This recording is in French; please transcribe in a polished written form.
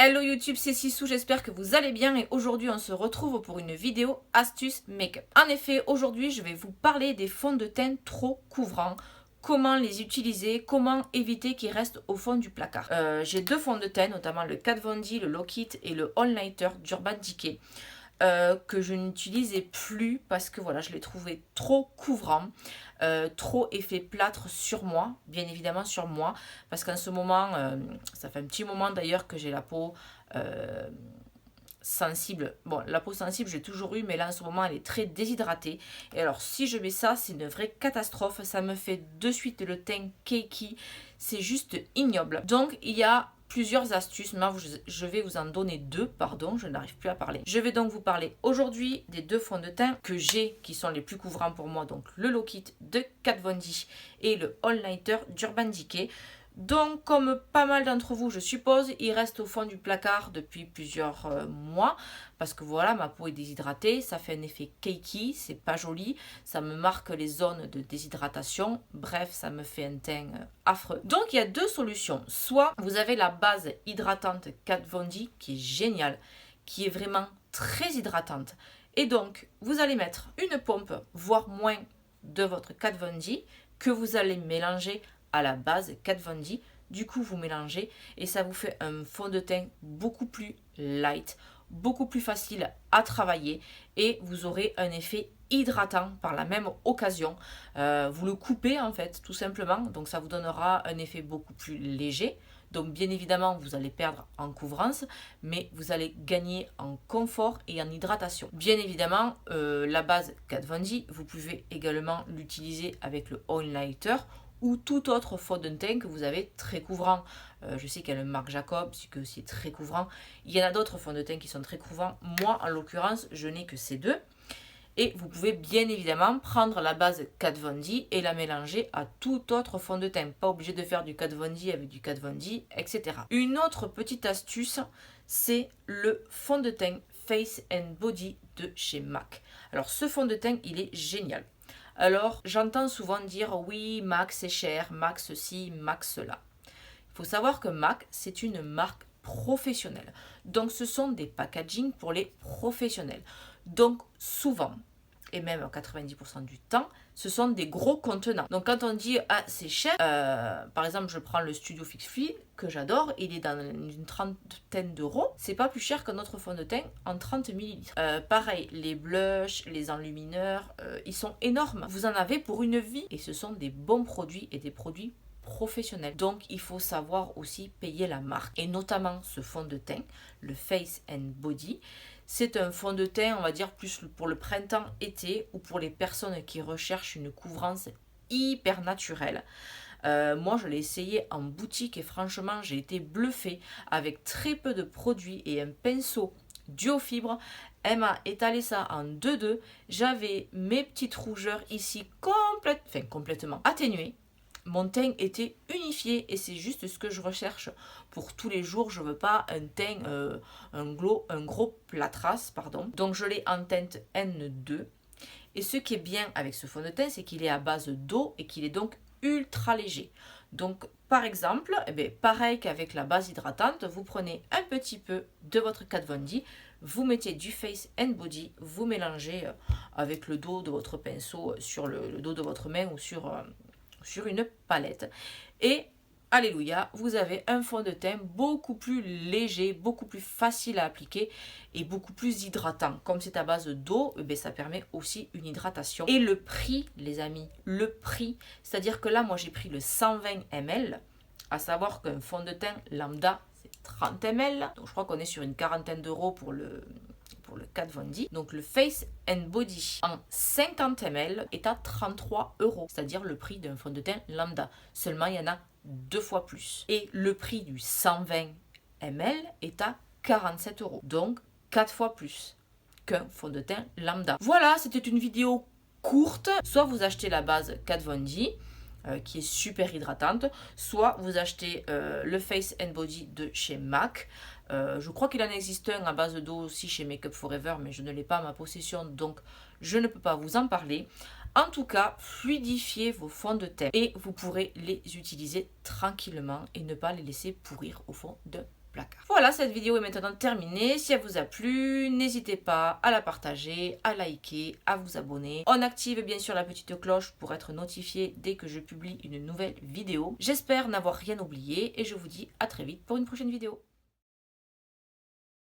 Hello YouTube, c'est Sissou, j'espère que vous allez bien et aujourd'hui on se retrouve pour une vidéo astuce make-up. En effet, aujourd'hui je vais vous parler des fonds de teint trop couvrants, comment les utiliser, comment éviter qu'ils restent au fond du placard. J'ai deux fonds de teint, notamment le Kat Von D, le Lock It et le All Nighter d'Urban Decay. Que je n'utilisais plus parce que voilà, je les trouvais trop couvrants, trop effet plâtre sur moi, bien évidemment sur moi, parce qu'en ce moment, ça fait un petit moment d'ailleurs que j'ai la peau sensible. Bon, la peau sensible, j'ai toujours eu, mais là en ce moment, elle est très déshydratée. Et alors, si je mets ça, c'est une vraie catastrophe. Ça me fait de suite le teint cakey. C'est juste ignoble. Donc, il y a plusieurs astuces, mais je vais vous en donner deux, pardon, je n'arrive plus à parler. Je vais donc vous parler aujourd'hui des deux fonds de teint que j'ai, qui sont les plus couvrants pour moi, donc le Lock It de Kat Von D et le All Nighter d'Urban Decay. Donc, comme pas mal d'entre vous, je suppose, il reste au fond du placard depuis plusieurs mois. Parce que voilà, ma peau est déshydratée, ça fait un effet cakey, c'est pas joli. Ça me marque les zones de déshydratation. Bref, ça me fait un teint affreux. Donc, il y a deux solutions. Soit vous avez la base hydratante Kat Von D, qui est géniale, qui est vraiment très hydratante. Et donc, vous allez mettre une pompe, voire moins, de votre Kat Von D, que vous allez mélanger à la base Kat Von D. Du coup, vous mélangez et ça vous fait un fond de teint beaucoup plus light, beaucoup plus facile à travailler et vous aurez un effet hydratant par la même occasion. Vous le coupez en fait, tout simplement. Donc, ça vous donnera un effet beaucoup plus léger. Donc, bien évidemment, vous allez perdre en couvrance, mais vous allez gagner en confort et en hydratation. Bien évidemment, la base Kat Von D, vous pouvez également l'utiliser avec le All Nighter ou tout autre fond de teint que vous avez très couvrant. Je sais qu'il y a le Marc Jacobs qui est aussi très couvrant. Il y en a d'autres fonds de teint qui sont très couvrants. Moi, en l'occurrence, je n'ai que ces deux. Et vous pouvez bien évidemment prendre la base Kat Von D et la mélanger à tout autre fond de teint. Pas obligé de faire du Kat Von D avec du Kat Von D, etc. Une autre petite astuce, c'est le fond de teint Face and Body de chez MAC. Alors ce fond de teint, il est génial. Alors, j'entends souvent dire oui, MAC c'est cher, MAC ceci, MAC cela. Il faut savoir que MAC, c'est une marque professionnelle. Donc, ce sont des packagings pour les professionnels. Donc, souvent, et même 90% du temps, ce sont des gros contenants. Donc quand on dit ah c'est cher, par exemple je prends le Studio Fix Free que j'adore, il est dans une trentaine d'euros, c'est pas plus cher qu'un autre fond de teint en 30 ml. Pareil, les blushs, les enlumineurs, ils sont énormes. Vous en avez pour une vie et ce sont des bons produits et des produits professionnels. Donc il faut savoir aussi payer la marque et notamment ce fond de teint, le Face and Body. C'est un fond de teint, on va dire, plus pour le printemps-été ou pour les personnes qui recherchent une couvrance hyper naturelle. Moi, je l'ai essayé en boutique et franchement, j'ai été bluffée avec très peu de produits et un pinceau duo fibre. Elle m'a étalé ça en 2-2. J'avais mes petites rougeurs ici complètement atténuées. Mon teint était unifié et c'est juste ce que je recherche pour tous les jours. Je veux pas un teint, un gros plâtrasse, pardon. Donc je l'ai en teinte N2. Et ce qui est bien avec ce fond de teint, c'est qu'il est à base d'eau et qu'il est donc ultra léger. Donc par exemple, pareil qu'avec la base hydratante, vous prenez un petit peu de votre Kat Von D, vous mettez du Face and Body, vous mélangez avec le dos de votre pinceau sur le dos de votre main ou sur une palette et alléluia, vous avez un fond de teint beaucoup plus léger, beaucoup plus facile à appliquer et beaucoup plus hydratant. Comme c'est à base d'eau, ça permet aussi une hydratation. Et le prix, les amis, le prix, c'est-à-dire que là, moi j'ai pris le 120 ml, à savoir qu'un fond de teint lambda, c'est 30 ml. Donc je crois qu'on est sur une quarantaine d'euros pour le Kat Von D. Donc le Face and Body en 50 ml est à 33 euros, c'est-à-dire le prix d'un fond de teint lambda. Seulement, il y en a 2 fois plus. Et le prix du 120 ml est à 47 euros, donc 4 fois plus qu'un fond de teint lambda. Voilà, c'était une vidéo courte. Soit vous achetez la base Kat Von D, qui est super hydratante, soit vous achetez le Face and Body de chez MAC. Je crois qu'il en existe un à base d'eau aussi chez Make Up For Ever, mais je ne l'ai pas à ma possession, donc je ne peux pas vous en parler. En tout cas, fluidifiez vos fonds de teint et vous pourrez les utiliser tranquillement et ne pas les laisser pourrir au fond d'un placard. Voilà, cette vidéo est maintenant terminée. Si elle vous a plu, n'hésitez pas à la partager, à liker, à vous abonner. On active bien sûr la petite cloche pour être notifié dès que je publie une nouvelle vidéo. J'espère n'avoir rien oublié et je vous dis à très vite pour une prochaine vidéo.